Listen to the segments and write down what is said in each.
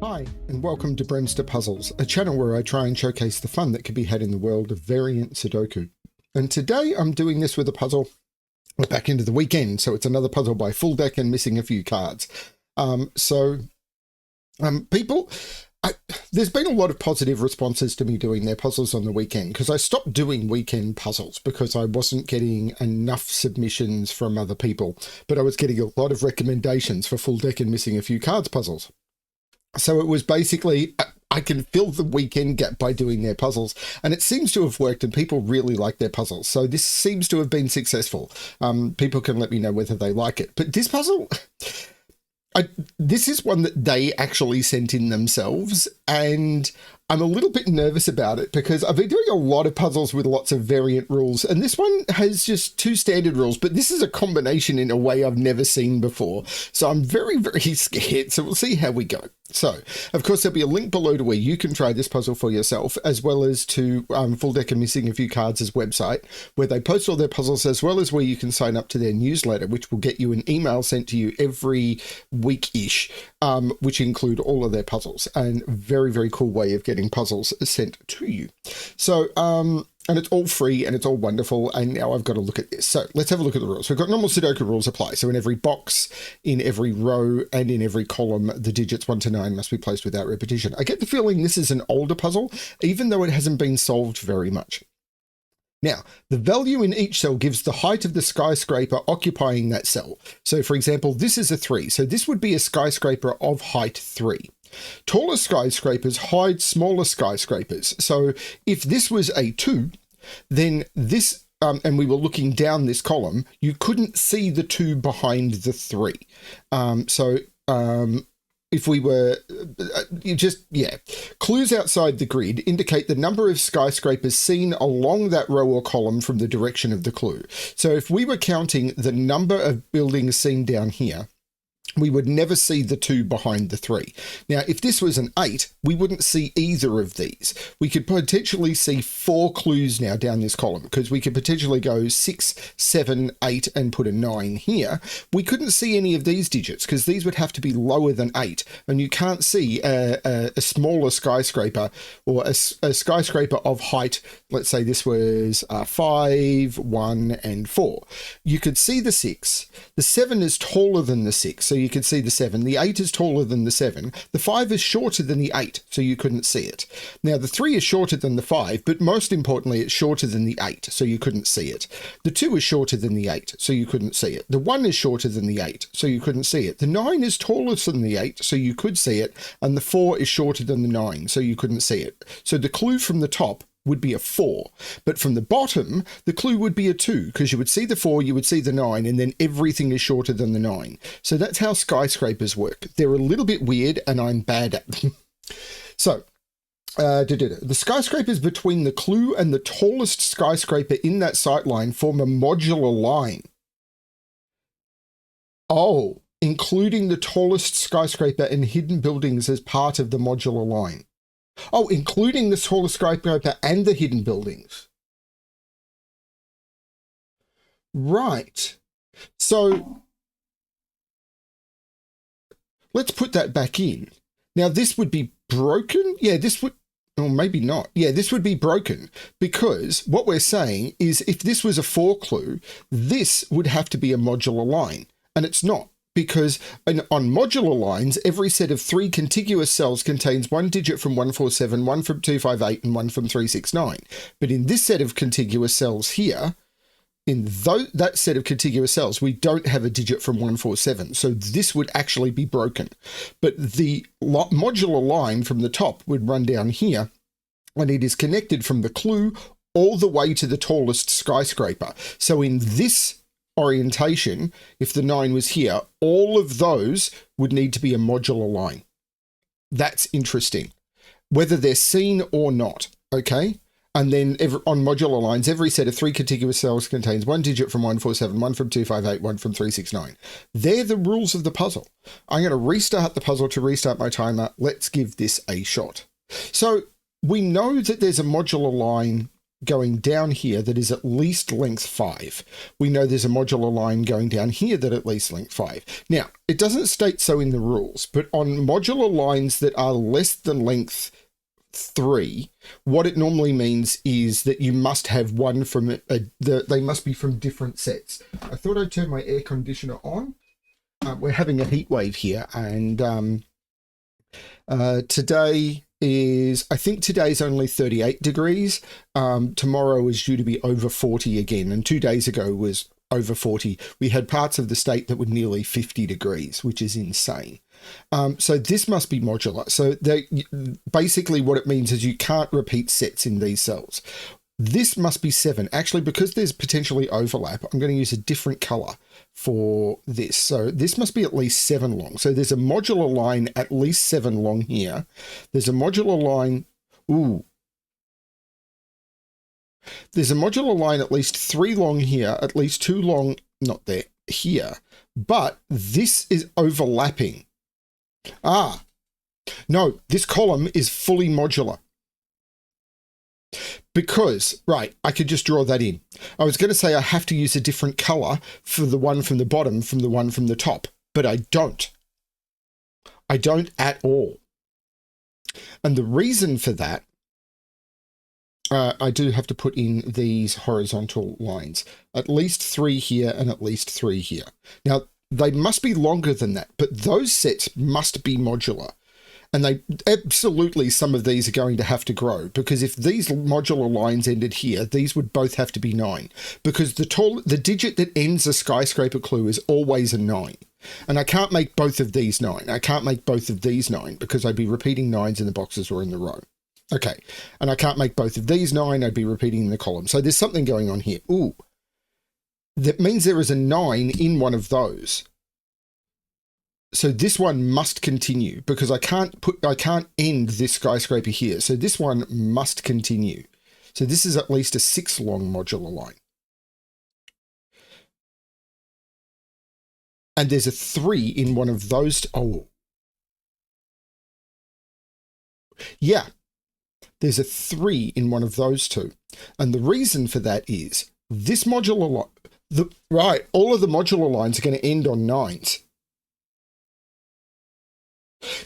Hi, and welcome to BremSter Puzzles, a channel where I try and showcase the fun that can be had in the world of variant Sudoku. And today I'm doing this with a puzzle. We're back into the weekend, so it's another puzzle by FullDeck and missing a few cards. There's been a lot of positive responses to me doing their puzzles on the weekend, because I stopped doing weekend puzzles because I wasn't getting enough submissions from other people, but I was getting a lot of recommendations for FullDeck and missing a few cards puzzles. So it was basically, I can fill the weekend gap by doing their puzzles, and it seems to have worked, and people really like their puzzles. So this seems to have been successful. People can let me know whether they like it. But this puzzle, this is one that they actually sent in themselves, and I'm a little bit nervous about it because I've been doing a lot of puzzles with lots of variant rules, and this one has just two standard rules, but this is a combination in a way I've never seen before. So I'm very, very scared. So we'll see how we go. So, of course, there'll be a link below to where you can try this puzzle for yourself, as well as to FullDeck and Missing a Few Cards' website, where they post all their puzzles, as well as where you can sign up to their newsletter, which will get you an email sent to you every week-ish, which include all of their puzzles. And very, very cool way of getting puzzles sent to you. So, and it's all free and it's all wonderful. And now I've got to look at this. So let's have a look at the rules. We've got normal Sudoku rules apply. So in every box, in every row, and in every column, the digits 1 to 9 must be placed without repetition. I get the feeling this is an older puzzle, even though it hasn't been solved very much. Now, the value in each cell gives the height of the skyscraper occupying that cell. So for example, this is a 3. So this would be a skyscraper of height 3. Taller skyscrapers hide smaller skyscrapers. So if this was a 2, then this, and we were looking down this column, you couldn't see the 2 behind the 3. If we were, clues outside the grid indicate the number of skyscrapers seen along that row or column from the direction of the clue. So if we were counting the number of buildings seen down here, we would never see the 2 behind the 3. Now, if this was an 8, we wouldn't see either of these. We could potentially see 4 clues now down this column, because we could potentially go 6, 7, 8, and put a 9 here. We couldn't see any of these digits, because these would have to be lower than 8, and you can't see a smaller skyscraper, or a skyscraper of height. Let's say this was 5, 1, and 4. You could see the 6. The 7 is taller than the 6, so you could see the 7. The 8 is taller than the 7. The 5 is shorter than the 8, so you couldn't see it. Now, the 3 is shorter than the 5, but most importantly, it's shorter than the 8, so you couldn't see it. The 2 is shorter than the 8, so you couldn't see it. The 1 is shorter than the 8, so you couldn't see it. The 9 is taller than the 8, so you could see it. And the 4 is shorter than the 9, so you couldn't see it. So the clue from the top would be a 4, but from the bottom, the clue would be a 2, because you would see the 4, you would see the 9, and then everything is shorter than the 9. So that's how skyscrapers work. They're a little bit weird, and I'm bad at them. So, the skyscrapers between the clue and the tallest skyscraper in that sightline form a modular line. Oh, including the tallest skyscraper and hidden buildings as part of the modular line. Oh, including the tallest skyscraper and the hidden buildings. Right. So let's put that back in. Now, this would be broken. Yeah, this would, or maybe not. Yeah, this would be broken, because what we're saying is if this was a 4 clue, this would have to be a modular line, and it's not. Because on modular lines, every set of 3 contiguous cells contains 1 digit from 147, 1 from 258, and 1 from 369. But in this set of contiguous cells here, in that set of contiguous cells, we don't have a digit from 147. So this would actually be broken. But the modular line from the top would run down here, and it is connected from the clue all the way to the tallest skyscraper. So in this orientation, if the 9 was here, all of those would need to be a modular line. That's interesting, whether they're seen or not. Okay. And then on modular lines, every set of 3 contiguous cells contains 1 digit from 147, 1 from 258, 1 from 369. They're the rules of the puzzle. I'm going to restart the puzzle to restart my timer. Let's give this a shot. So we know that there's a modular line going down here that is at least length 5. We know there's a modular line going down here that at least length 5. Now, it doesn't state so in the rules, but on modular lines that are less than length 3, what it normally means is that you must have one from they must be from different sets. I thought I'd turn my air conditioner on. We're having a heat wave here, and today is, I think today's only 38 degrees. Tomorrow is due to be over 40 again, and 2 days ago was over 40. We had parts of the state that were nearly 50 degrees, which is insane. So this must be modular. So basically what it means is you can't repeat sets in these cells. This must be 7. Actually, because there's potentially overlap, I'm going to use a different color for this. So this must be at least 7 long. So there's a modular line at least 7 long here. There's a modular line. There's a modular line at least 3 long here, at least 2 long, not there, here. But this is overlapping. No, this column is fully modular. Because, right, I could just draw that in. I was going to say I have to use a different color for the one from the bottom from the one from the top, but I don't. I don't at all. And the reason for that, I do have to put in these horizontal lines. At least 3 here and at least 3 here. Now, they must be longer than that, but those sets must be modular. And they absolutely, some of these are going to have to grow, because if these modular lines ended here, these would both have to be 9, because the digit that ends a skyscraper clue is always a 9. And I can't make both of these 9. I can't make both of these 9 because I'd be repeating 9s in the boxes or in the row. Okay. And I can't make both of these 9. I'd be repeating in the column. So there's something going on here. Ooh. That means there is a 9 in one of those. So this one must continue, because I can't end this skyscraper here. So this one must continue. So this is at least a 6 long modular line. And there's a 3 in one of those. Oh. Yeah. There's a 3 in one of those two. And the reason for that is this modular line, right, all of the modular lines are going to end on 9s.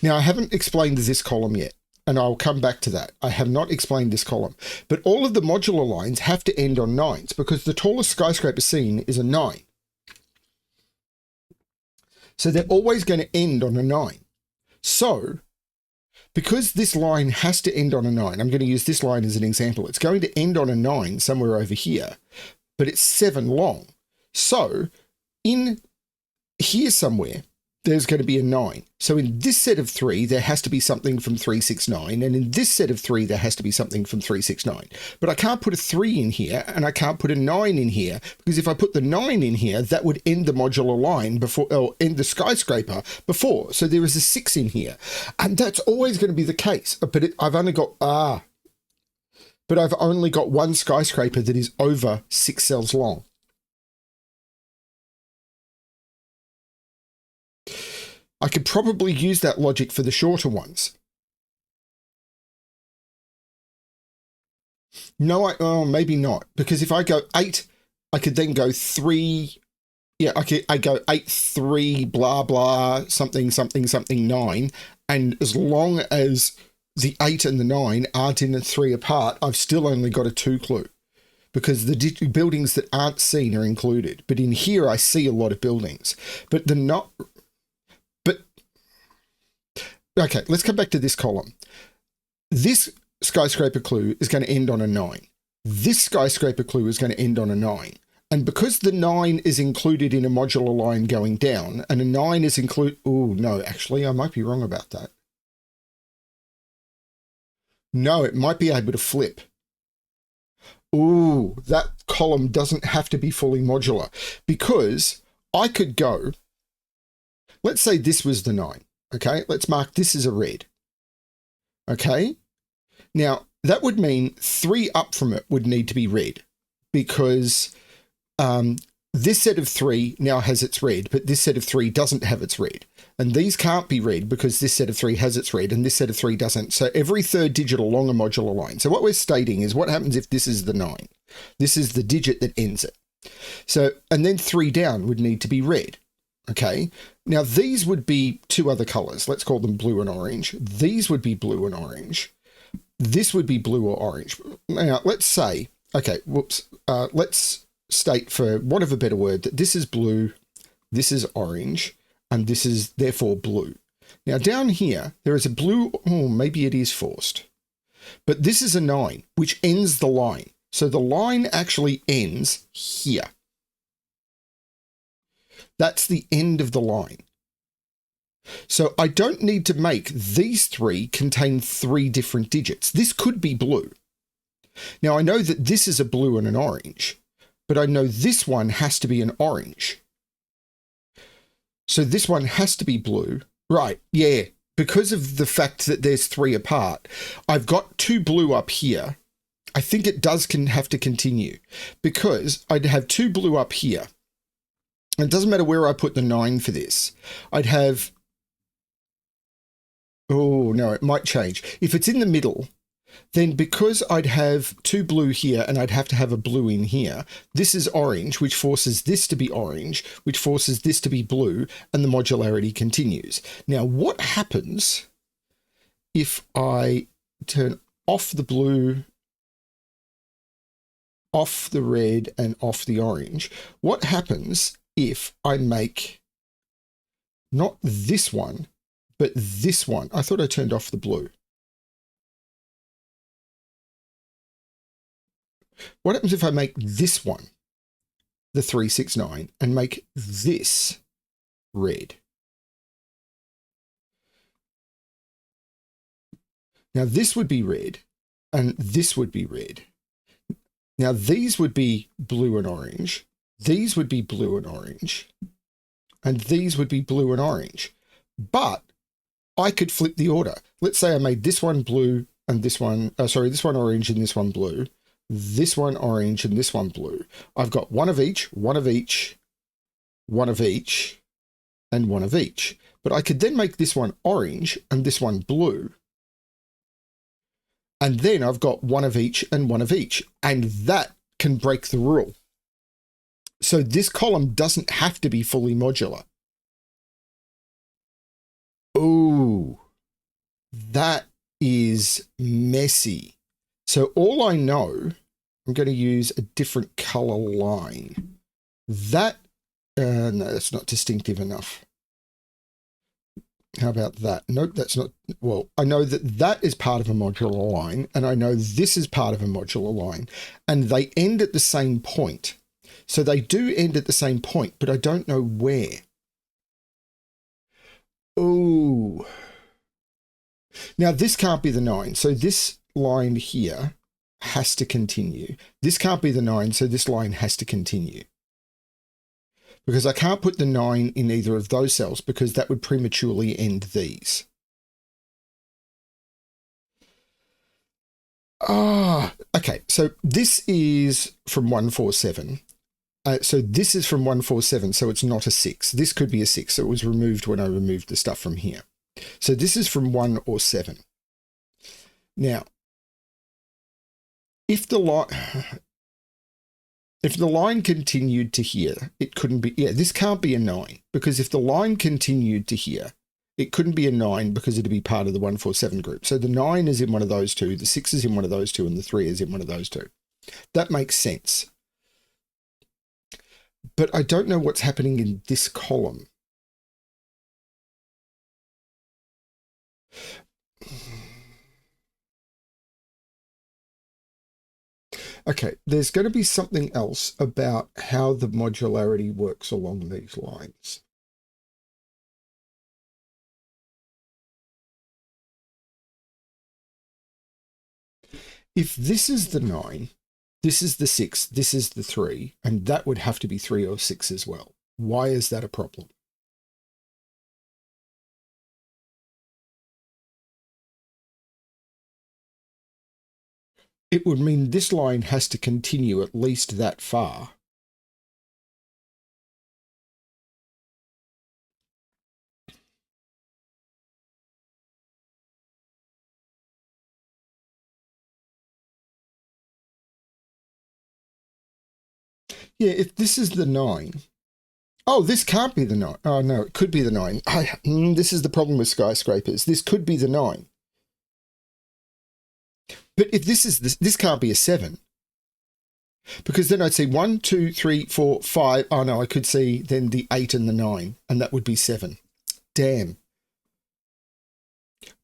Now, I haven't explained this column yet, and I'll come back to that. I have not explained this column, but all of the modular lines have to end on 9s because the tallest skyscraper seen is a 9. So they're always going to end on a 9. So because this line has to end on a 9, I'm going to use this line as an example. It's going to end on a 9 somewhere over here, but it's 7 long. So in here somewhere, there's going to be a 9. So in this set of 3, there has to be something from 369. And in this set of 3, there has to be something from 369. But I can't put a 3 in here, and I can't put a 9 in here, because if I put the 9 in here, that would end the modular line before, or end the skyscraper before. So there is a 6 in here. And that's always going to be the case. But I've only got one skyscraper that is over 6 cells long. I could probably use that logic for the shorter ones. No, maybe not. Because if I go 8, I could then go 3. Yeah, I go 8, 3, blah, blah, something, something, something, 9. And as long as the 8 and the 9 aren't in a 3 apart, I've still only got a 2 clue. Because the buildings that aren't seen are included. But in here, I see a lot of buildings. But the not... Okay, let's come back to this column. This skyscraper clue is going to end on a 9. This skyscraper clue is going to end on a 9. And because the 9 is included in a modular line going down, and a 9 is included... Oh, no, actually, I might be wrong about that. No, it might be able to flip. Ooh, that column doesn't have to be fully modular, because I could go... Let's say this was the 9. Okay, let's mark this as a red. Okay, now that would mean 3 up from it would need to be red, because this set of 3 now has its red, but this set of 3 doesn't have its red. And these can't be red because this set of 3 has its red and this set of 3 doesn't. So every third digit along a modular line. So what we're stating is what happens if this is the 9. This is the digit that ends it. So, and then 3 down would need to be red. Okay. Now these would be 2 other colors. Let's call them blue and orange. These would be blue and orange. This would be blue or orange. Now let's say, okay, whoops. Let's state, for want of a better word, that this is blue, this is orange, and this is therefore blue. Now down here, there is a blue, oh, maybe it is forced, but this is a 9, which ends the line. So the line actually ends here. That's the end of the line. So I don't need to make these 3 contain 3 different digits. This could be blue. Now I know that this is a blue and an orange, but I know this one has to be an orange. So this one has to be blue. Right, yeah, because of the fact that there's 3 apart, I've got 2 blue up here. I think it does have to continue because I'd have 2 blue up here. It doesn't matter where I put the 9 for this. I'd have, oh no, it might change. If it's in the middle, then because I'd have 2 blue here and I'd have to have a blue in here, this is orange, which forces this to be orange, which forces this to be blue, and the modularity continues. Now, what happens if I turn off the blue, off the red, and off the orange? What happens if I make not this one, but this one? I thought I turned off the blue. What happens if I make this one the 369 and make this red? Now this would be red and this would be red. Now these would be blue and orange. These would be blue and orange. And these would be blue and orange. But I could flip the order. Let's say I made this one blue and this one, this one orange and this one blue. This one orange and this one blue. I've got one of each, one of each, one of each, and one of each. But I could then make this one orange and this one blue. And then I've got one of each and one of each. And that can break the rule. So this column doesn't have to be fully modular. Oh, that is messy. So all I know, I'm going to use a different color line. That, no, that's not distinctive enough. How about that? Nope, that's not, well, I know that that is part of a modular line, and I know this is part of a modular line, and they end at the same point. So they do end at the same point, but I don't know where. Oh. Now this can't be the 9. So this line here has to continue. This can't be the 9, so this line has to continue. Because I can't put the 9 in either of those cells because that would prematurely end these. Okay, so this is from 147. So this is from 147, so it's not a 6. This could be a 6, so it was removed when I removed the stuff from here. So this is from 1 or 7. Now, if the line continued to here, it couldn't be, yeah, this can't be a 9, because if the line continued to here, it couldn't be a 9 because it'd be part of the 147 group. So the 9 is in one of those two, the 6 is in one of those two, and the 3 is in one of those two. That makes sense. But I don't know what's happening in this column. Okay, there's going to be something else about how the modularity works along these lines. If this is the 9, this is the 6, this is the 3, and that would have to be 3 or 6 as well. Why is that a problem? It would mean this line has to continue at least that far. Yeah, if this is the 9. Oh, this can't be the 9. Oh, no, it could be the 9. This is the problem with skyscrapers. This could be the 9. But if this can't be a 7. Because then I'd see 1, 2, 3, 4, 5. Oh, no, I could see then the 8 and the 9, and that would be 7. Damn.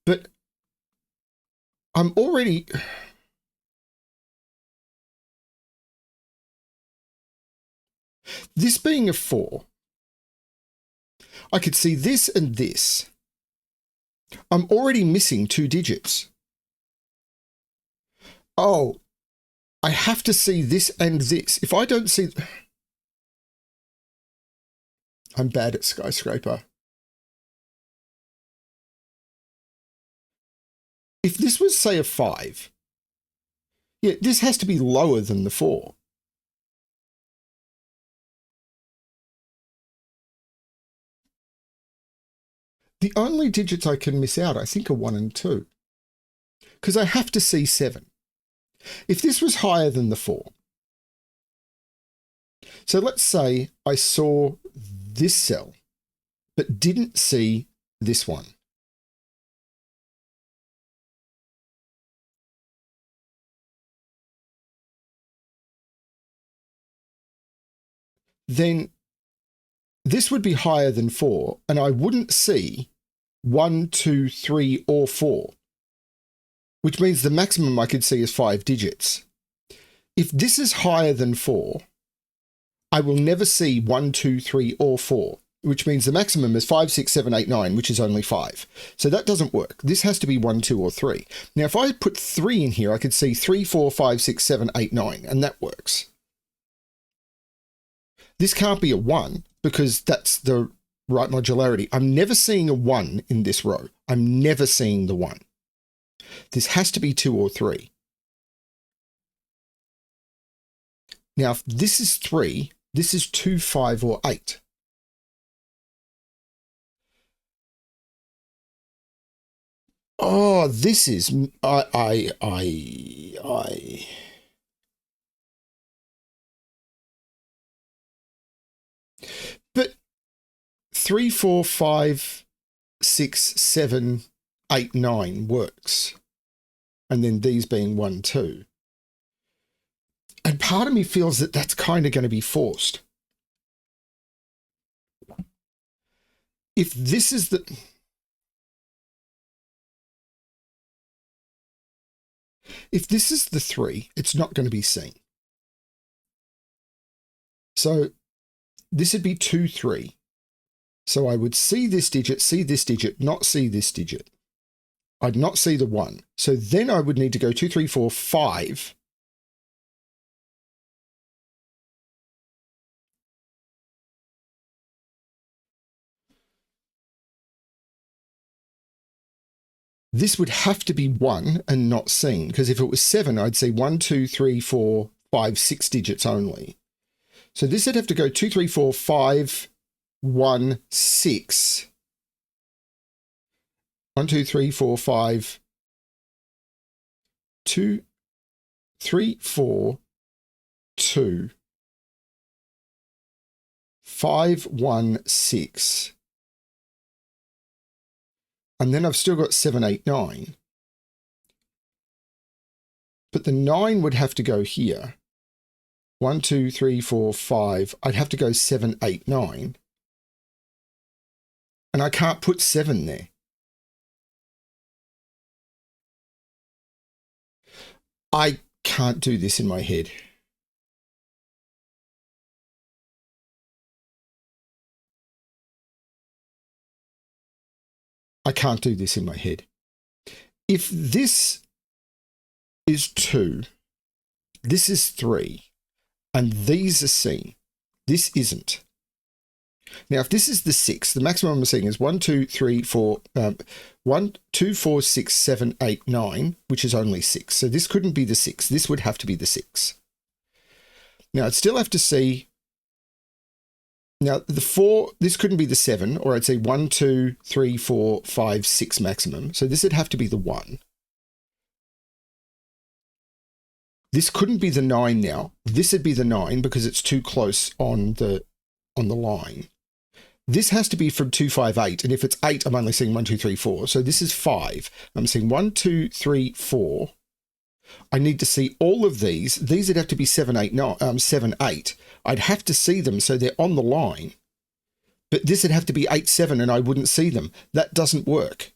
But I'm already... This being a 4, I could see this and this. I'm already missing 2 digits. Oh, I have to see this and this. If I don't see... I'm bad at Skyscraper. If this was, say, a 5, yeah, this has to be lower than the 4. The only digits I can miss out, I think, are 1 and 2. Because I have to see 7. If this was higher than the 4, so let's say I saw this cell, but didn't see this one. Then this would be higher than 4, and I wouldn't see 1, 2, 3, or 4, which means the maximum I could see is 5 digits. If this is higher than 4, I will never see 1, 2, 3, or 4, which means the maximum is 5, 6, 7, 8, 9, which is only 5. So that doesn't work. This has to be 1, 2, or 3. Now, if I put 3 in here, I could see 3, 4, 5, 6, 7, 8, 9, and that works. This can't be a 1 because that's the right modularity. I'm never seeing a 1 in this row. I'm never seeing the 1. This has to be 2 or 3. Now, if this is 3, this is 2, 5, or 8. Oh, this is... But 3, 4, 5, 6, 7, 8, 9 works. And then these being 1, 2. And part of me feels that that's kind of going to be forced. If this is the... If this is the 3, it's not going to be seen. So this would be 2, 3. So I would see this digit, not see this digit. I'd not see the 1. So then I would need to go 2, 3, 4, 5. This would have to be 1 and not seen, because if it was 7, I'd see 1, 2, 3, 4, 5, 6 digits only. So this would have to go 2, 3, 4, 5, 1, 6. 1, 2, 3, 4, 5, 2, 3, 4, 2, 5, 1, 6. And then I've still got 7, 8, 9. But the 9 would have to go here. 1, 2, 3, 4, 5. I'd have to go 7, 8, 9. And I can't put 7 there. I can't do this in my head. I can't do this in my head. If this is 2, this is 3, and these are seen, this isn't. Now, if this is the 6, the maximum I'm seeing is 1, 2, 3, 4, 1, 2, 4, 6, 7, 8, 9, which is only 6. So this couldn't be the 6. This would have to be the 6. Now, I'd still have to see... Now, the 4, this couldn't be the 7, or I'd say 1, 2, 3, 4, 5, 6 maximum. So this would have to be the 1. This couldn't be the 9 now. This would be the 9 because it's too close on the line. This has to be from 2, 5, 8. And if it's 8, I'm only seeing 1, 2, 3, 4. So this is 5. I'm seeing 1, 2, 3, 4. I need to see all of these. These would have to be 7, 8, 9, 7, 8. I'd have to see them so they're on the line. But this would have to be 8, 7, and I wouldn't see them. That doesn't work.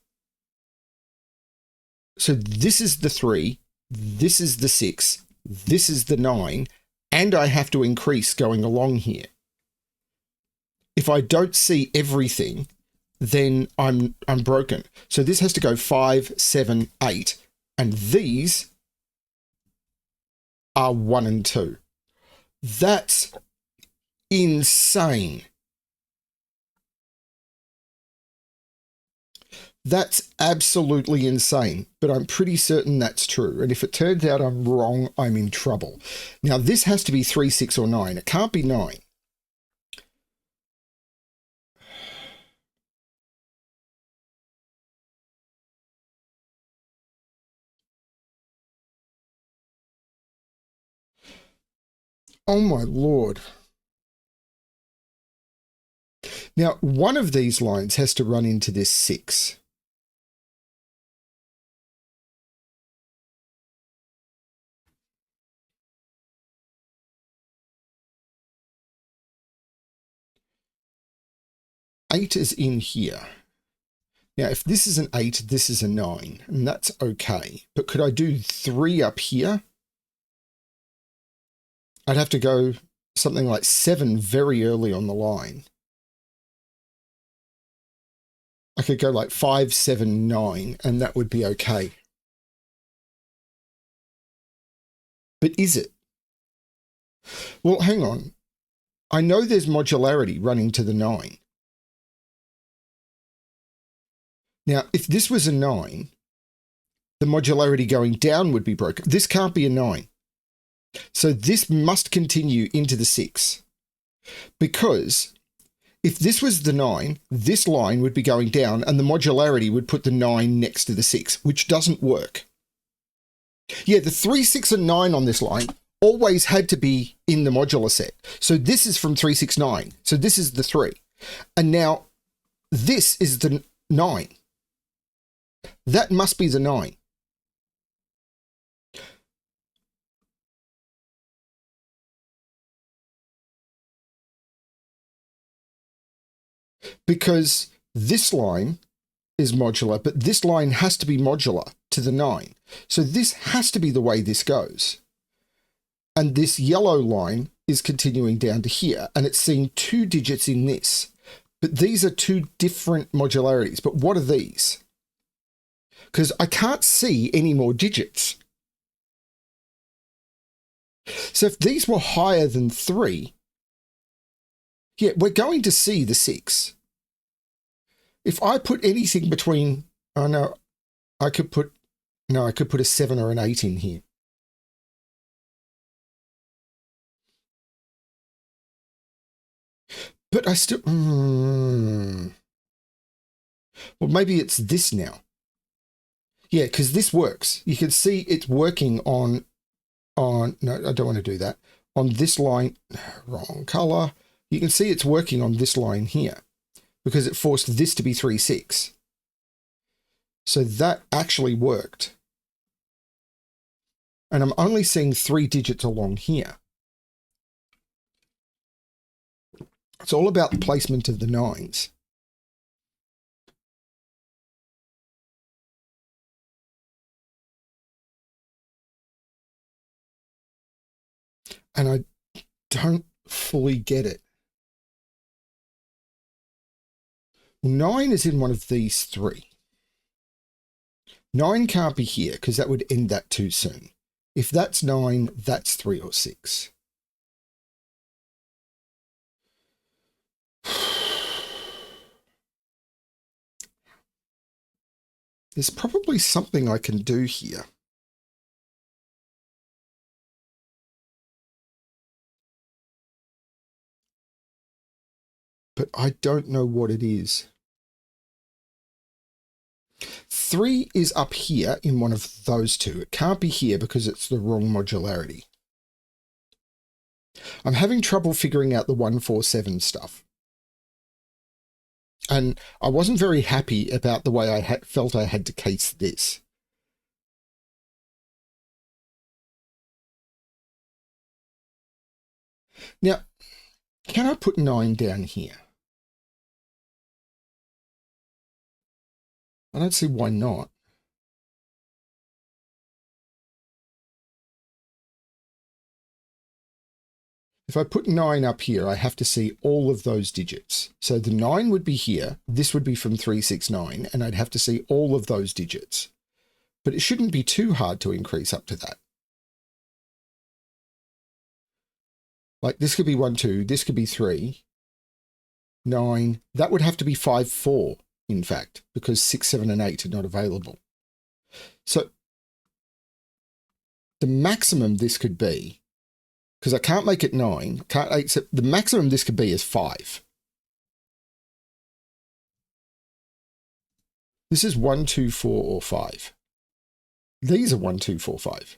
So this is the 3. This is the 6. This is the 9. And I have to increase going along here. If I don't see everything, then I'm broken. So this has to go 5, 7, 8. And these are 1 and 2. That's insane. That's absolutely insane, but I'm pretty certain that's true. And if it turns out I'm wrong, I'm in trouble. Now, this has to be 3, 6, or 9. It can't be 9. Oh my Lord. Now, one of these lines has to run into this 6. Eight is in here. Now, if this is an 8, this is a 9, and that's okay. But could I do 3 up here? I'd have to go something like 7 very early on the line. I could go like 5, 7, 9, and that would be okay. But is it? Well, hang on. I know there's modularity running to the 9. Now, if this was a 9, the modularity going down would be broken. This can't be a 9. So this must continue into the 6. Because if this was the 9, this line would be going down and the modularity would put the 9 next to the 6, which doesn't work. Yeah, the 3, 6, and 9 on this line always had to be in the modular set. So this is from 3, 6, 9. So this is the 3. And now this is the 9. That must be the 9. Because this line is modular, but this line has to be modular to the 9. So this has to be the way this goes. And this yellow line is continuing down to here, and it's seeing 2 digits in this. But these are 2 different modularities. But what are these? Because I can't see any more digits. So if these were higher than 3, yeah, we're going to see the 6. If I put anything between, oh no, I could put a 7 or an 8 in here. But I still, well, maybe it's this now. Yeah, because this works. You can see it's working on, no, I don't want to do that. On this line, wrong color. You can see it's working on this line here because it forced this to be 3, 6. So that actually worked. And I'm only seeing 3 digits along here. It's all about the placement of the 9s. And I don't fully get it. 9 is in one of these 3. 9 can't be here because that would end that too soon. If that's 9, that's 3 or 6. There's probably something I can do here. But I don't know what it is. 3 is up here in one of those two. It can't be here because it's the wrong modularity. I'm having trouble figuring out the 147 stuff. And I wasn't very happy about the way I felt I had to case this. Now, can I put 9 down here? I don't see why not. If I put 9 up here, I have to see all of those digits. So the 9 would be here. This would be from 369, and I'd have to see all of those digits. But it shouldn't be too hard to increase up to that. Like this could be 1, 2, this could be 3, 9. That would have to be 5, 4, in fact, because 6, 7, and 8 are not available. So the maximum this could be, because I can't make it 9, can't 8, so the maximum this could be is 5. This is 1, 2, 4, or 5. These are 1, 2, 4, 5.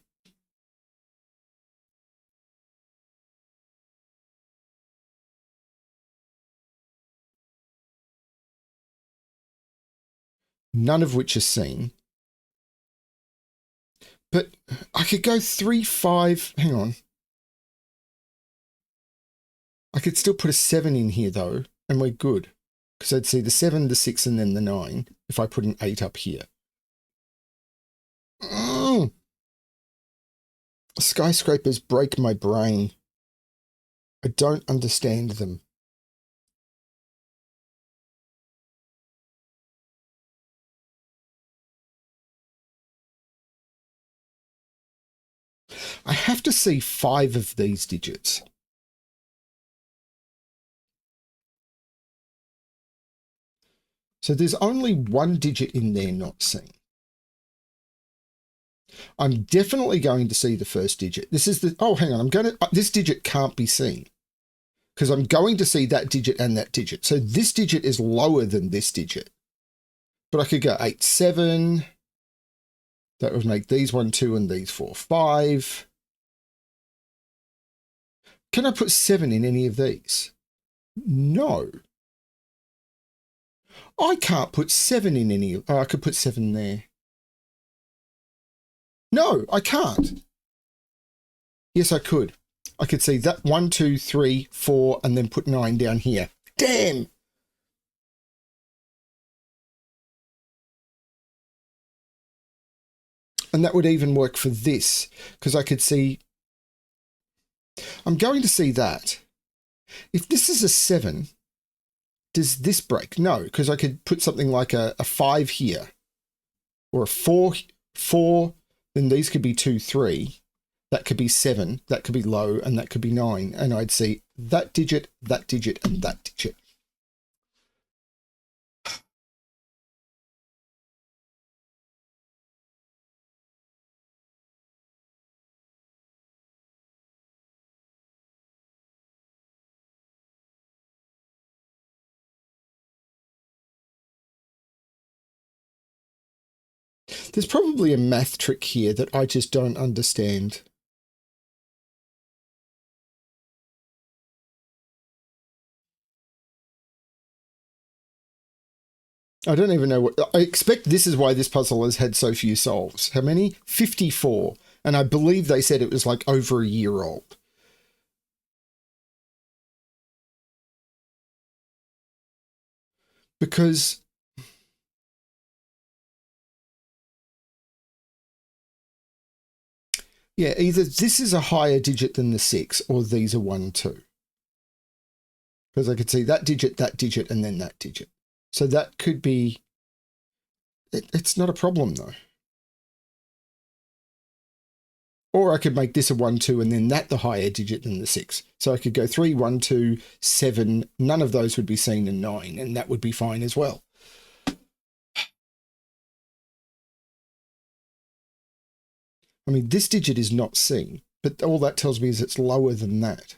None of which is seen. But I could go 3, 5, hang on. I could still put a 7 in here though, and we're good. Because I'd see the 7, the 6, and then the 9 if I put an 8 up here. Skyscrapers break my brain. I don't understand them. I have to see 5 of these digits. So there's only 1 digit in there not seen. I'm definitely going to see the first digit. This is the, oh, hang on, this digit can't be seen because I'm going to see that digit and that digit. So this digit is lower than this digit. But I could go 8, 7. That would make these 1, 2, and these 4, 5. Can I put 7 in any of these? No. I can't put 7 in any. Oh, I could put 7 there. No, I can't. Yes, I could. I could see that 1, 2, 3, 4, and then put 9 down here. Damn. And that would even work for this, because I could see. I'm going to see that. If this is a 7, does this break? No, because I could put something like a 5 here, or a 4, 4, then these could be 2, 3. That could be 7, that could be low, and that could be 9. And I'd see that digit, and that digit. There's probably a math trick here that I just don't understand. I don't even know what. I expect this is why this puzzle has had so few solves. How many? 54. And I believe they said it was like over a year old. Because yeah, either this is a higher digit than the 6, or these are 1, 2. Because I could see that digit, and then that digit. So that could be. It's not a problem though. Or I could make this a 1, 2, and then that the higher digit than the 6. So I could go 3, 1, 2, 7. None of those would be seen in 9, and that would be fine as well. I mean, this digit is not seen, but all that tells me is it's lower than that.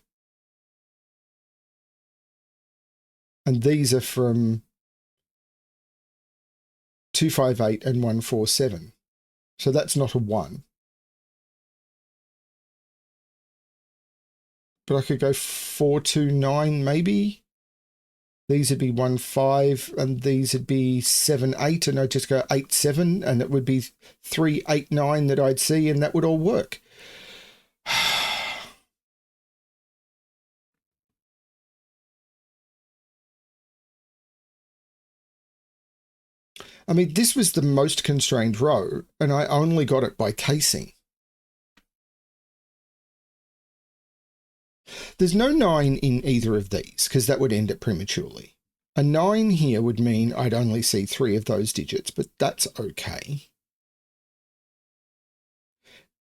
And these are from 258 and 147. So that's not a 1. But I could go 429 maybe. These would be 1, 5, and these would be 7, 8, and I'd just go 8, 7, and it would be 3, 8, 9 that I'd see, and that would all work. I mean, this was the most constrained row, and I only got it by casing. There's no 9 in either of these, because that would end it prematurely. A 9 here would mean I'd only see 3 of those digits, but that's okay.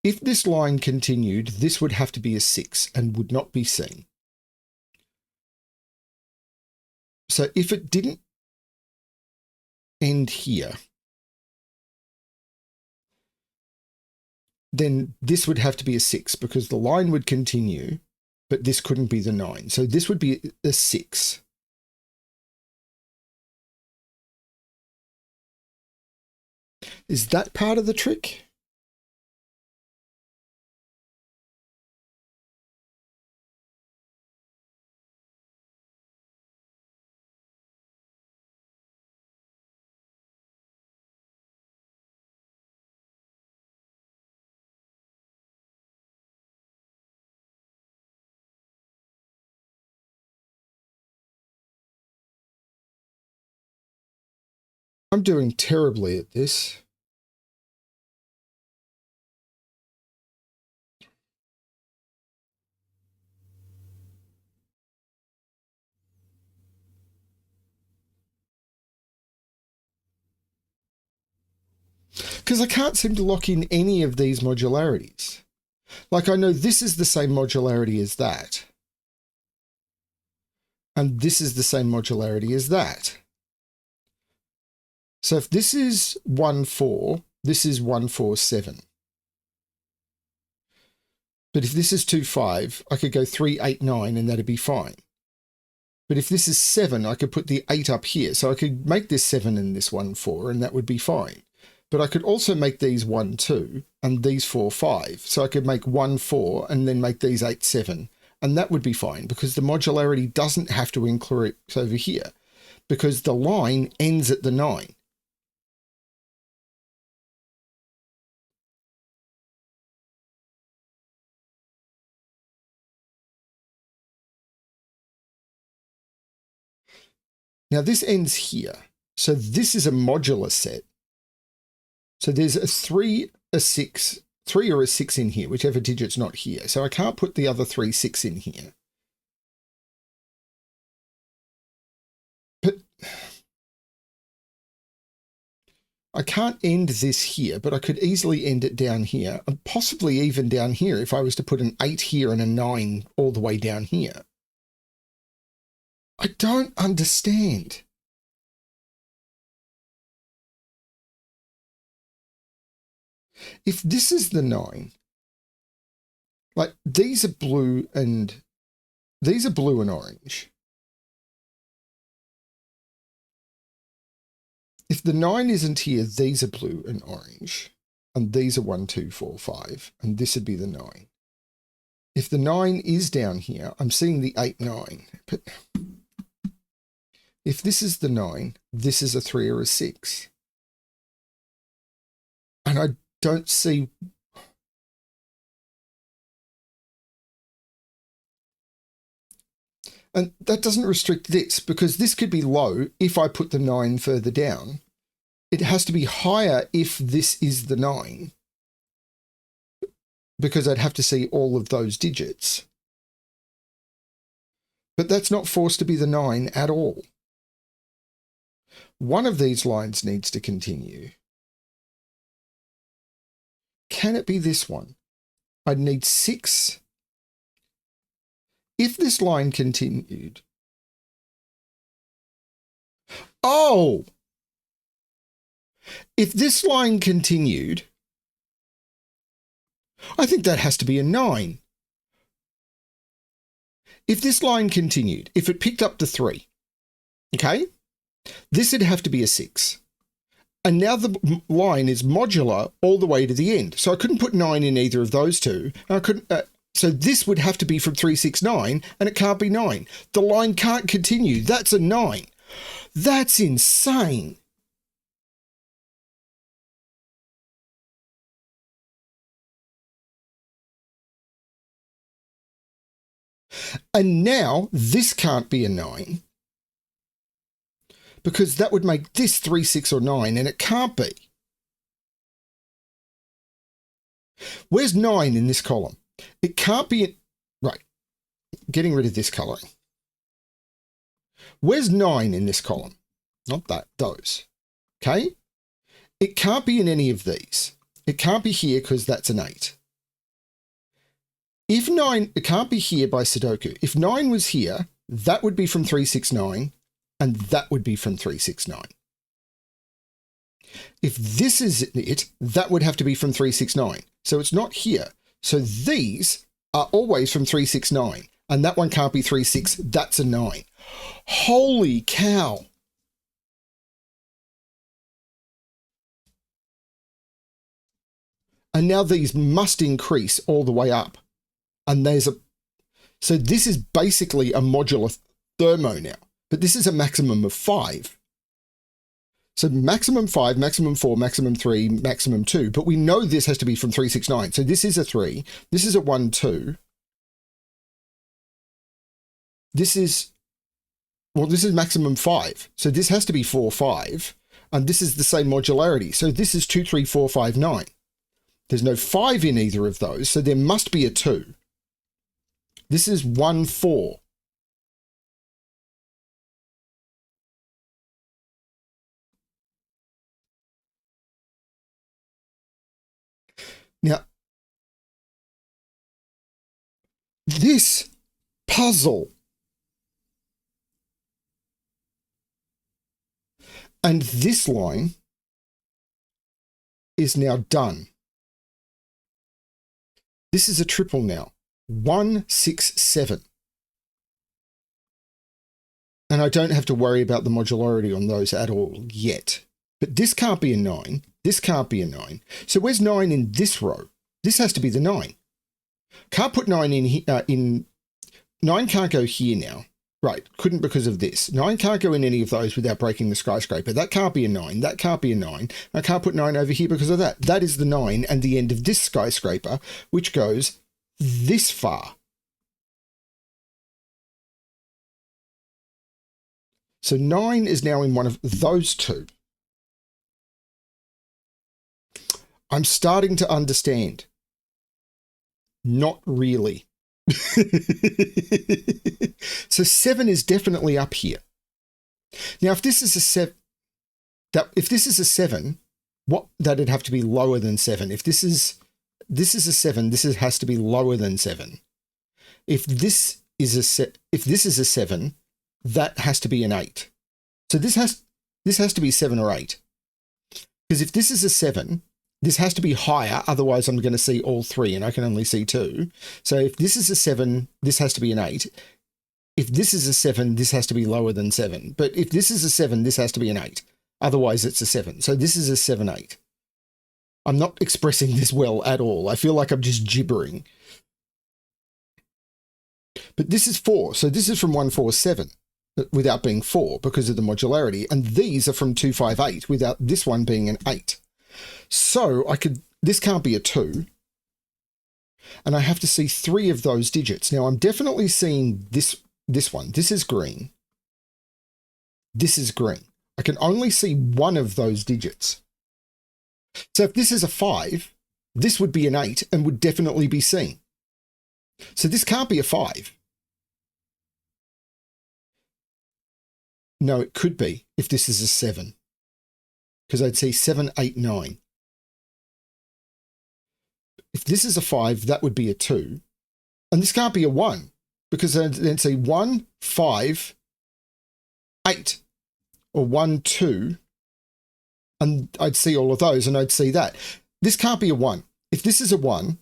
If this line continued, this would have to be a 6 and would not be seen. So if it didn't end here, then this would have to be a 6 because the line would continue, but this couldn't be the 9. So this would be a 6. Is that part of the trick? I'm doing terribly at this. Because I can't seem to lock in any of these modularities. Like I know this is the same modularity as that. And this is the same modularity as that. So if this is 1, 4, this is 1, 4, 7. But if this is 2, 5, I could go 3, 8, 9, and that'd be fine. But if this is 7, I could put the 8 up here. So I could make this 7 and this 1, 4, and that would be fine. But I could also make these 1, 2, and these 4, 5. So I could make 1, 4, and then make these 8, 7. And that would be fine because the modularity doesn't have to increase over here because the line ends at the 9. Now this ends here. So this is a modular set. So there's a 3, a 6, 3 or a 6 in here, whichever digit's not here. So I can't put the other 3, 6 in here. But I can't end this here, but I could easily end it down here, and possibly even down here if I was to put an 8 here and a 9 all the way down here. I don't understand. If this is the 9, like these are blue and orange. If the 9 isn't here, these are blue and orange, and these are 1, 2, 4, 5, and this would be the 9. If the 9 is down here, I'm seeing the 8, 9, but if this is the 9, this is a 3 or a 6. And I don't see. And that doesn't restrict this because this could be low if I put the 9 further down. It has to be higher if this is the 9 because I'd have to see all of those digits. But that's not forced to be the 9 at all. One of these lines needs to continue. Can it be this one? I'd need 6. If this line continued. Oh! If this line continued, I think that has to be a 9. If this line continued, if it picked up the 3, okay, this would have to be a 6. And now the line is modular all the way to the end. So I couldn't put 9 in either of those two. I couldn't. So this would have to be from 369, and it can't be 9. The line can't continue. That's a 9. That's insane. And now this can't be a 9, because that would make this 3, 6, or 9, and it can't be. Where's 9 in this column? It can't be, right, getting rid of this colouring. Where's 9 in this column? Not that, those. Okay? It can't be in any of these. It can't be here because that's an 8. If 9, it can't be here by Sudoku. If 9 was here, that would be from 369, and that would be from 369. If this is it, that would have to be from 369. So it's not here. So these are always from 369, and that one can't be 36. That's a 9. Holy cow. And now these must increase all the way up. And there's a, so this is basically a modular thermo now, but this is a maximum of 5. So maximum 5, maximum 4, maximum 3, maximum 2, but we know this has to be from 369. So this is a 3, this is a 1, 2. This is, well, this is maximum 5. So this has to be 4, 5, and this is the same modularity. So this is 2, 3, 4, 5, 9. There's no 5 in either of those, so there must be a 2. This is 1, 4. Now, this puzzle and this line is now done. This is a triple now. 1, 6, 7. And I don't have to worry about the modularity on those at all yet. But this can't be a 9. This can't be a 9. So where's 9 in this row? This has to be the 9. Can't put 9 in 9 can't go here now. Right, couldn't because of this. 9 can't go in any of those without breaking the skyscraper. That can't be a 9. That can't be a 9. I can't put 9 over here because of that. That is the 9 and the end of this skyscraper, which goes this far. So 9 is now in one of those two. I'm starting to understand. Not really. So 7 is definitely up here. Now, if this is a 7, if this is a 7, what that'd have to be lower than 7. If this is a 7, this has to be lower than 7. If this is a 7, that has to be an 8. So this has to be 7 or 8. Because if this is a 7, this has to be higher, otherwise I'm going to see all 3 and I can only see 2. So if this is a 7, this has to be an 8. If this is a 7, this has to be lower than 7. But if this is a 7, this has to be an 8. Otherwise it's a 7. So this is a 7, 8. I'm not expressing this well at all. I feel like I'm just gibbering. But this is 4. So this is from 1, 4, 7 without being 4 because of the modularity. And these are from 2, 5, 8 without this one being an 8. So this can't be a 2. And I have to see 3 of those digits. Now I'm definitely seeing this one. This is green. This is green. I can only see one of those digits. So if this is a 5, this would be an 8 and would definitely be seen. So this can't be a 5. No, it could be if this is a 7. Because I'd see 7, 8, 9. If this is a 5, that would be a 2. And this can't be a 1. Because I'd then see 1, 5, 8. Or 1, 2. And I'd see all of those and I'd see that. This can't be a 1. If this is a 1,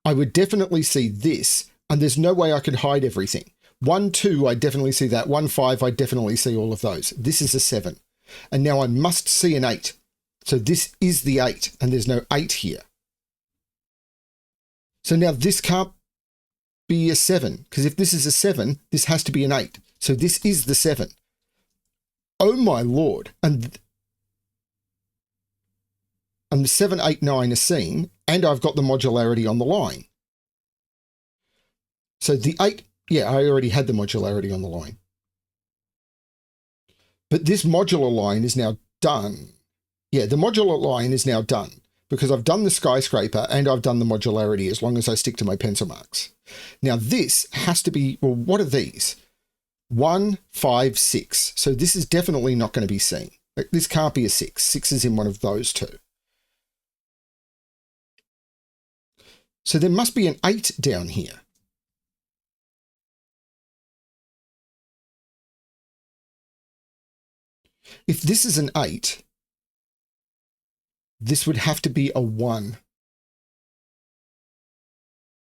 I would definitely see this. And there's no way I could hide everything. 1, 2, I definitely see that. 1, 5, I definitely see all of those. This is a 7. And now I must see an 8. So this is the 8, and there's no 8 here. So now this can't be a 7, because if this is a 7, this has to be an 8. So this is the 7. Oh my lord. And the 7, 8, 9 are seen, and I've got the modularity on the line. So the 8, yeah, I already had the modularity on the line. But this modular line is now done. Yeah, the modular line is now done because I've done the skyscraper and I've done the modularity as long as I stick to my pencil marks. Now this has to be, well, what are these? 1, 5, 6. So this is definitely not going to be seen. This can't be a 6. 6 is in one of those two. So there must be an 8 down here. If this is an 8, this would have to be a 1.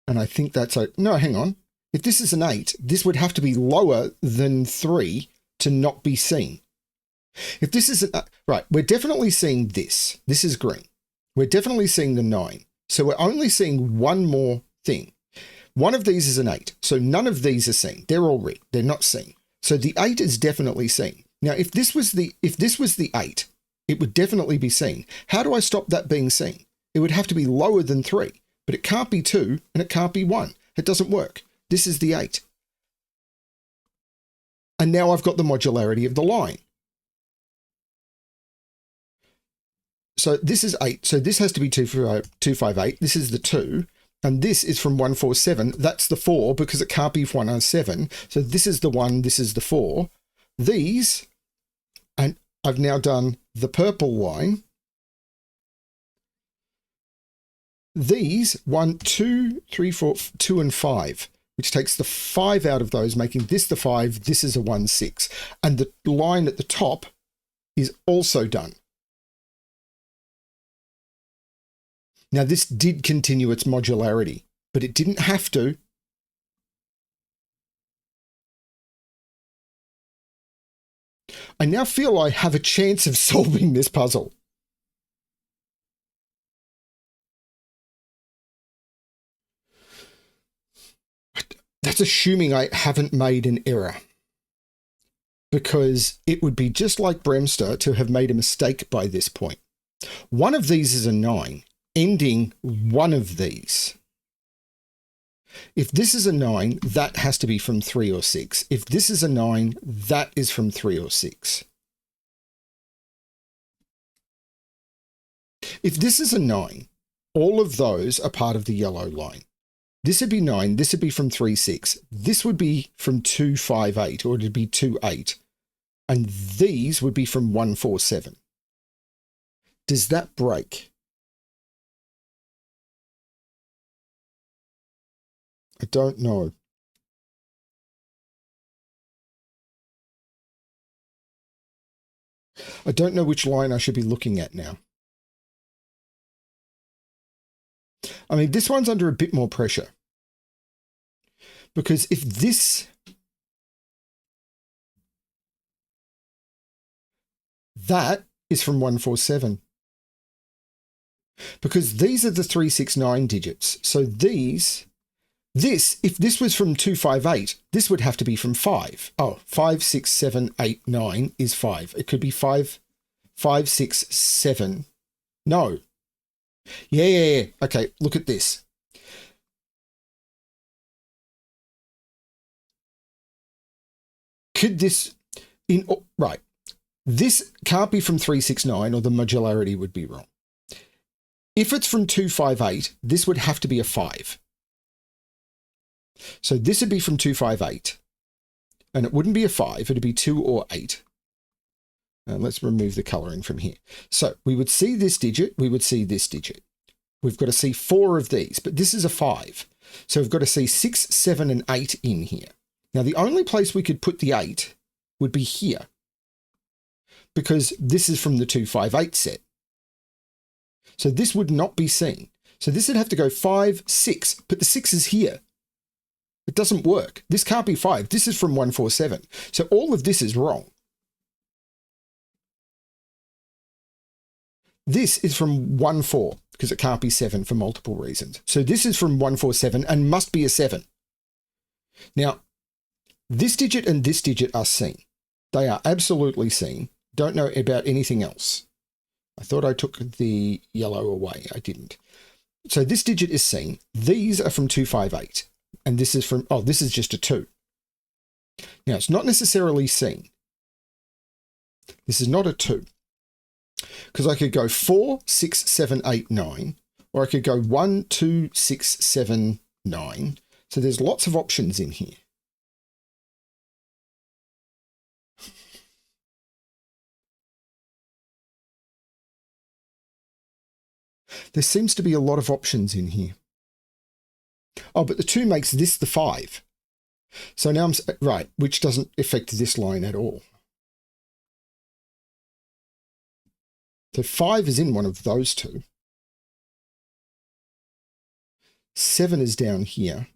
And I think that's a, no, hang on. If this is an 8, this would have to be lower than 3 to not be seen. If this is, right, we're definitely seeing this. This is green. We're definitely seeing the 9. So we're only seeing one more thing. One of these is an 8. So none of these are seen. They're all red. They're not seen. So the 8 is definitely seen. Now, if this was the 8, it would definitely be seen. How do I stop that being seen? It would have to be lower than 3, but it can't be 2 and it can't be 1. It doesn't work. This is the 8. And now I've got the modularity of the line. So this is 8. So this has to be 258. This is the 2. And this is from 147. That's the 4 because it can't be 107. So this is the 1. This is the 4. These, and I've now done the purple line. These 1, 2, 3, 4, 2, and 5, which takes the 5 out of those, making this the 5. This is a 1, 6. And the line at the top is also done. Now, this did continue its modularity, but it didn't have to. I now feel I have a chance of solving this puzzle. That's assuming I haven't made an error, because it would be just like BremSter to have made a mistake by this point. One of these is a 9. Ending one of these. If this is a 9, that has to be from 3 or 6. If this is a 9, that is from 3 or 6. If this is a 9, all of those are part of the yellow line. This would be 9, this would be from 3, 6. This would be from 2, 5, 8, or it'd be 2, 8. And these would be from 1, 4, 7. Does that break? I don't know. I don't know which line I should be looking at now. I mean, this one's under a bit more pressure. Because if this... that is from 147. Because these are the 369 digits. So these... this, if this was from 258, this would have to be from 5. Oh, 5, 6, 7, 8, 9 is 5. It could be 5, 5, 6, 7. No. Yeah. Okay, look at this. Could this... right. This can't be from 369 or the modularity would be wrong. If it's from 258, this would have to be a 5. So this would be from 258, and it wouldn't be a 5, it'd be 2 or 8. Let's remove the colouring from here. So we would see this digit, we would see this digit. We've got to see 4 of these, but this is a 5. So we've got to see 6, 7, and 8 in here. Now the only place we could put the 8 would be here, because this is from the 258 set. So this would not be seen. So this would have to go 5, 6, but the 6 is here. It doesn't work. This can't be 5. This is from 147. So all of this is wrong. This is from 1, 4, because it can't be 7 for multiple reasons. So this is from 1, 4, 7 and must be a 7. Now, this digit and this digit are seen. They are absolutely seen. Don't know about anything else. I thought I took the yellow away. I didn't. So this digit is seen. These are from 258. And this is from, oh, this is just a 2. Now, it's not necessarily seen. This is not a 2. Because I could go 4, 6, 7, 8, 9. Or I could go 1, 2, 6, 7, 9. So there's lots of options in here. There seems to be a lot of options in here. Oh, but the 2 makes this the 5. So now I'm, right, which doesn't affect this line at all. So 5 is in one of those 2. 7 is down here.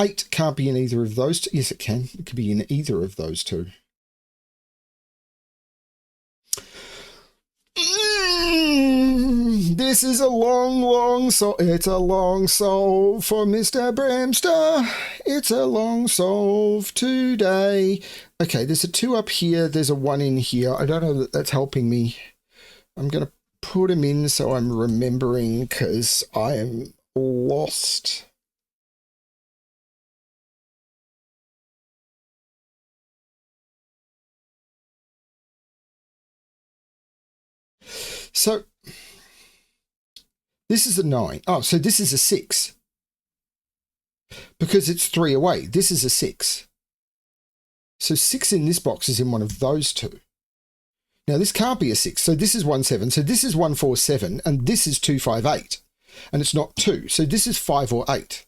8 can't be in either of those 2. Yes, it can. It could be in either of those 2. This is a long solve. It's a long solve for Mr. BremSter. It's a long solve today. Okay, there's a 2 up here. There's a 1 in here. I don't know that that's helping me. I'm going to put them in so I'm remembering because I am lost. So this is a 9. Oh, so this is a 6. Because it's 3 away. This is a 6. So 6 in this box is in one of those 2. Now this can't be a 6. So this is 1, 7. So this is 1, 4, 7. And this is 2, 5, 8. And it's not 2. So this is 5 or 8.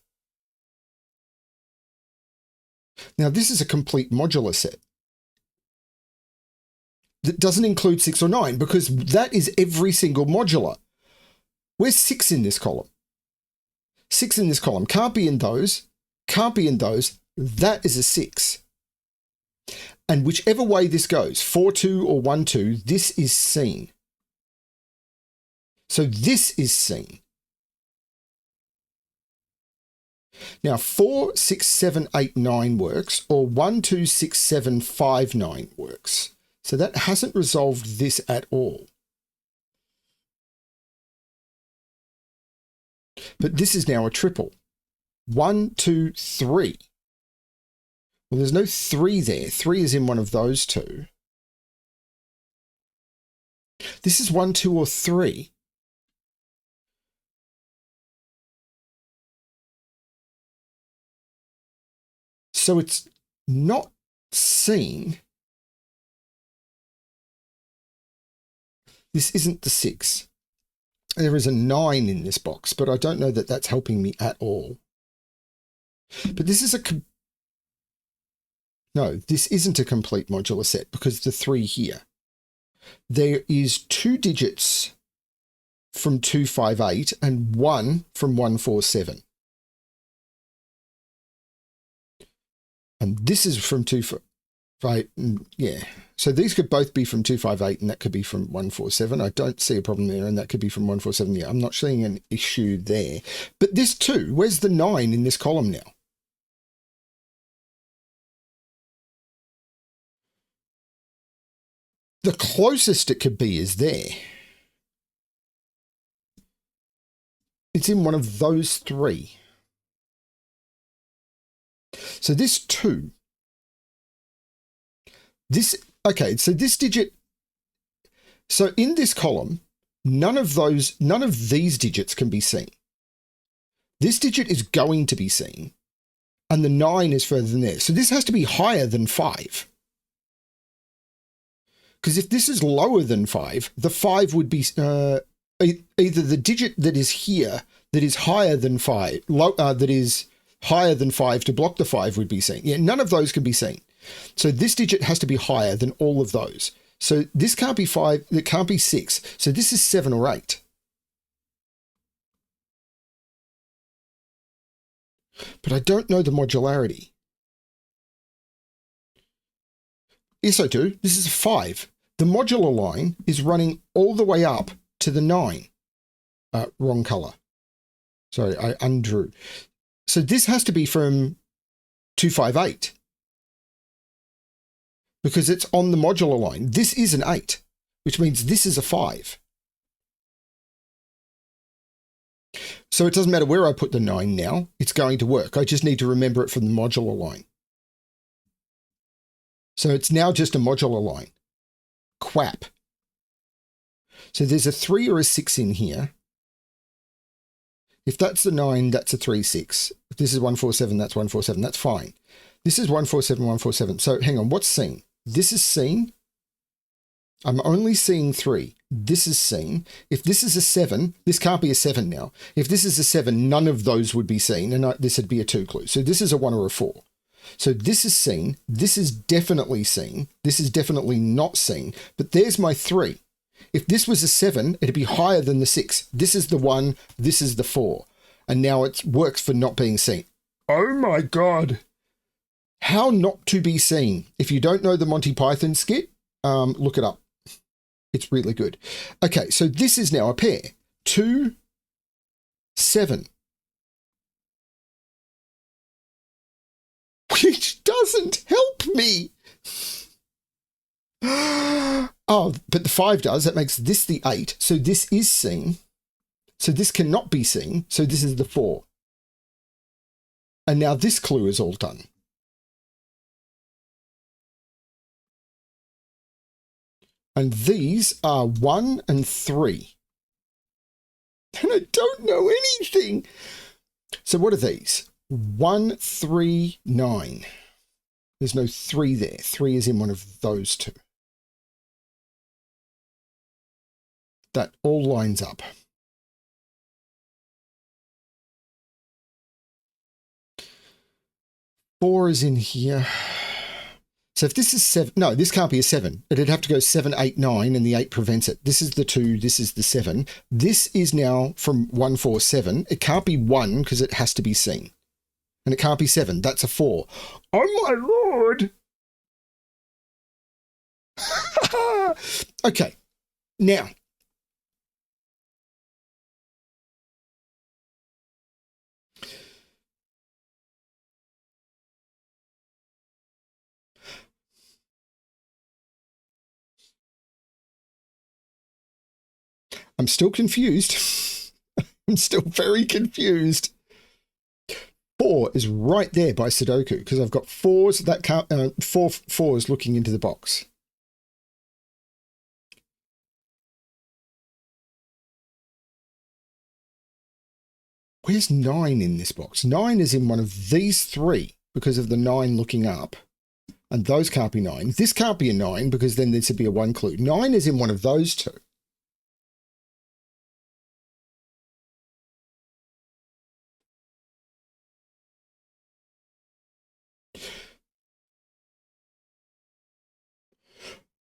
Now this is a complete modular set. That doesn't include 6 or 9 because that is every single modular. Where's 6 in this column? 6 in this column. Can't be in those. Can't be in those. That is a 6. And whichever way this goes, 4, 2 or 1, 2, this is seen. So this is seen. Now 4, 6, 7, 8, 9 works, or 1, 2, 6, 7, 5, 9 works. So that hasn't resolved this at all. But this is now a triple. 1, 2, 3. Well, there's no 3 there. 3 is in one of those 2. This is 1, 2, or 3. So it's not seen. This isn't the 6. There is a 9 in this box, but I don't know that that's helping me at all. But this is a... No, this isn't a complete modular set because the 3 here. There is 2 digits from 258 and 1 from 147. And this is from 258. Yeah. So these could both be from 258 and that could be from 147. I don't see a problem there, and that could be from 147. Yeah, I'm not seeing an issue there. But this 2, where's the 9 in this column now? The closest it could be is there. It's in one of those 3. So this 2, this, okay, so this digit, so in this column, none of these digits can be seen. This digit is going to be seen, and the 9 is further than there. So this has to be higher than 5. Because if this is lower than 5, the 5 would be either the digit that is here that is higher than 5, that is higher than 5 to block the 5 would be seen. Yeah, none of those can be seen. So this digit has to be higher than all of those. So this can't be 5, it can't be 6. So this is 7 or 8. But I don't know the modularity. Yes, I do. This is a 5. The modular line is running all the way up to the 9. Wrong color. Sorry, I undrew. So this has to be from 258 because it's on the modular line. This is an 8, which means this is a 5. So it doesn't matter where I put the 9 now, it's going to work. I just need to remember it from the modular line. So it's now just a modular line. Quap. So there's a 3 or a 6 in here. If that's the 9, that's a 3, 6. If this is 147, that's 147. That's fine. This is 147, 147. So hang on, what's seen? This is seen. I'm only seeing 3. This is seen. If this is a 7, this can't be a 7 now. If this is a 7, none of those would be seen, and this would be a 2 clue. So this is a 1 or a 4. So this is seen. This is definitely seen. This is definitely not seen. But there's my 3. If this was a 7, it'd be higher than the 6. This is the 1. This is the 4. And now it works for not being seen. Oh my God. How not to be seen. If you don't know the Monty Python skit, look it up. It's really good. Okay, so this is now a pair. 2, 7. Which doesn't help me. Oh, but the 5 does. That makes this the 8. So this is seen. So this cannot be seen. So this is the 4. And now this clue is all done. And these are 1 and 3. And I don't know anything. So what are these? 1, 3, 9. There's no 3 there. 3 is in one of those 2. That all lines up. Four is in here. So if this is 7, no, this can't be a 7. It'd have to go 7, 8, 9, and the 8 prevents it. This is the 2, this is the 7. This is now from 147. It can't be 1 because it has to be seen. And it can't be 7. That's a 4. Oh my Lord. Okay. Now. I'm still confused. I'm still very confused. 4 is right there by Sudoku because I've got 4s that can't, 4 4s looking into the box. Where's 9 in this box? 9 is in one of these 3 because of the 9 looking up. And those can't be 9. This can't be a 9 because then this would be a 1 clue. 9 is in one of those 2.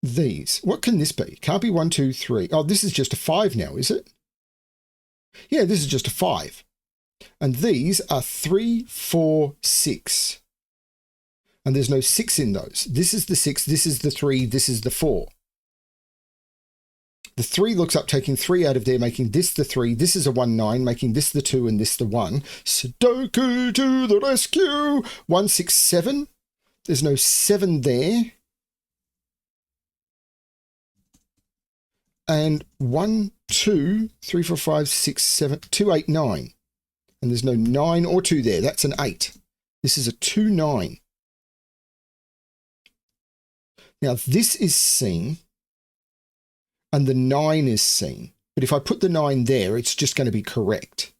These. What can this be? Can't be 1, 2, 3. Oh, this is just a 5 now, is it? Yeah, this is just a 5. And these are 3, 4, 6. And there's no 6 in those. This is the 6, this is the 3, this is the 4. The 3 looks up, taking 3 out of there, making this the 3. This is a 1, 9, making this the 2 and this the 1. Sudoku to the rescue. 1, 6, 7. There's no 7 there. And 1, 2, 3, 4, 5, 6, 7, 2, 8, 9. And there's no 9 or 2 there. That's an 8. This is a 2, 9. Now this is seen. And the 9 is seen. But if I put the 9 there, it's just going to be correct.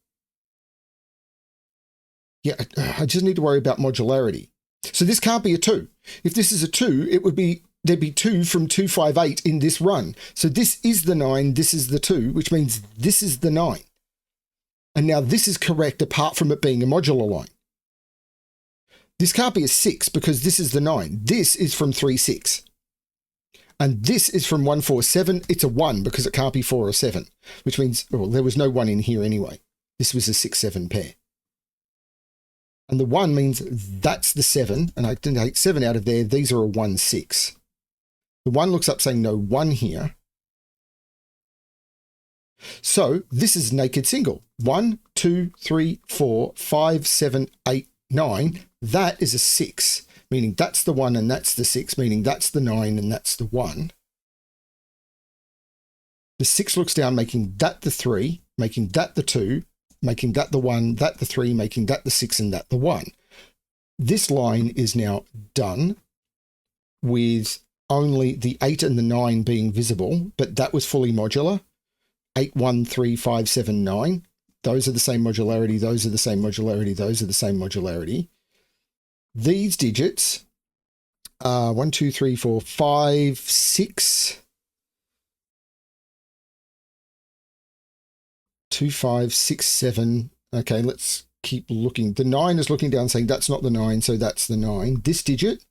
Yeah, I just need to worry about modularity. So this can't be a 2. If this is a 2, it would be, there'd be 2 from 258 in this run. So this is the 9, this is the 2, which means this is the 9. And now this is correct apart from it being a modular line. This can't be a 6 because this is the 9. This is from 3, 6. And this is from 147. It's a 1 because it can't be 4 or 7, which means, well, there was no 1 in here anyway. This was a 6, 7 pair. And the 1 means that's the 7. And I didn't take 7 out of there. These are a 1, 6. The 1 looks up saying no 1 here. So this is naked single. 1, 2, 3, 4, 5, 7, 8, 9. That is a 6, meaning that's the 1 and that's the 6, meaning that's the 9 and that's the 1. The 6 looks down, making that the 3, making that the 2, making that the 1, that the 3, making that the 6 and that the 1. This line is now done with only the 8 and the 9 being visible, but that was fully modular. 8, 1, 3, 5, 7, 9. Those are the same modularity. Those are the same modularity. Those are the same modularity. These digits are 1, 2, 3, 4, 5, 6. 2, 5, 6, 7. Okay, let's keep looking. The 9 is looking down saying that's not the 9, so that's the 9. This digit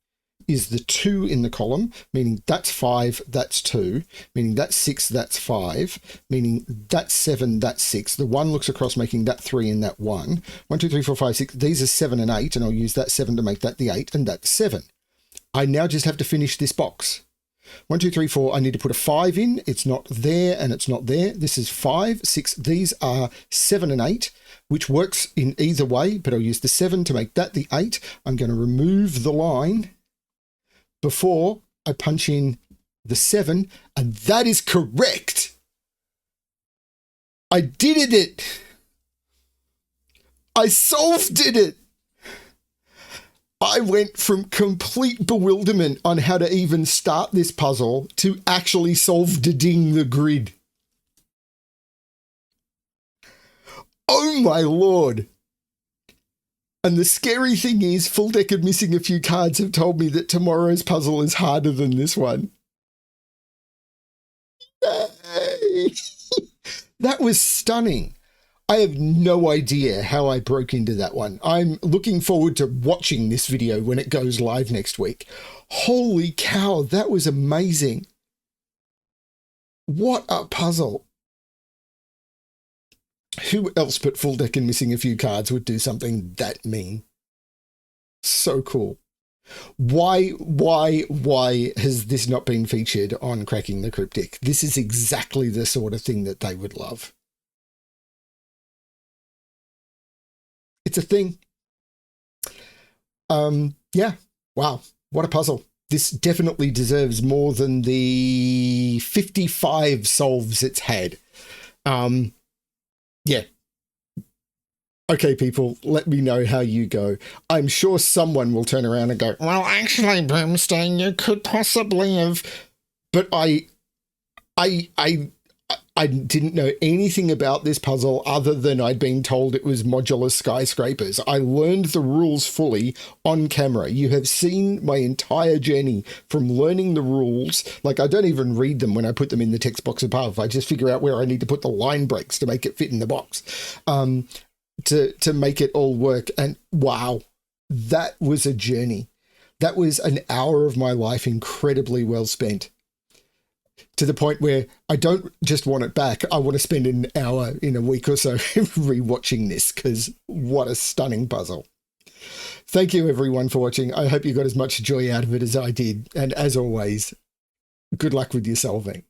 is the 2 in the column, meaning that's 5, that's 2, meaning that's 6, that's 5, meaning that's 7, that's 6. The 1 looks across, making that 3 and that 1. 1, 2, 3, 4, 5, 6. These are 7 and 8, and I'll use that 7 to make that the 8, and that's 7. I now just have to finish this box. 1, 2, 3, 4. I need to put a 5 in. It's not there, and it's not there. This is 5, 6. These are 7 and 8, which works in either way, but I'll use the 7 to make that the 8. I'm going to remove the line before I punch in the 7, and that is correct. I did it. I solved it. I went from complete bewilderment on how to even start this puzzle to actually solve-ding the grid. Oh my Lord. And the scary thing is, FullDeck and Missing a Few Cards have told me that tomorrow's puzzle is harder than this one. Yay! That was stunning. I have no idea how I broke into that one. I'm looking forward to watching this video when it goes live next week. Holy cow, that was amazing. What a puzzle. Who else but FullDeck and Missing a Few Cards would do something that mean? So cool. Why has this not been featured on Cracking the Cryptic? This is exactly the sort of thing that they would love. It's a thing. Yeah. Wow. What a puzzle. This definitely deserves more than the 55 solves it's had. Yeah. Okay, people, let me know how you go. I'm sure someone will turn around and go, well, actually, BremSter, you could possibly have... But I didn't know anything about this puzzle other than I'd been told it was Modular Skyscrapers. I learned the rules fully on camera. You have seen my entire journey from learning the rules. Like, I don't even read them when I put them in the text box above. I just figure out where I need to put the line breaks to make it fit in the box, to make it all work. And wow, that was a journey. That was an hour of my life incredibly well spent. To the point where I don't just want it back. I want to spend an hour in a week or so rewatching this, because what a stunning puzzle. Thank you everyone for watching. I hope you got as much joy out of it as I did. And as always, good luck with your solving.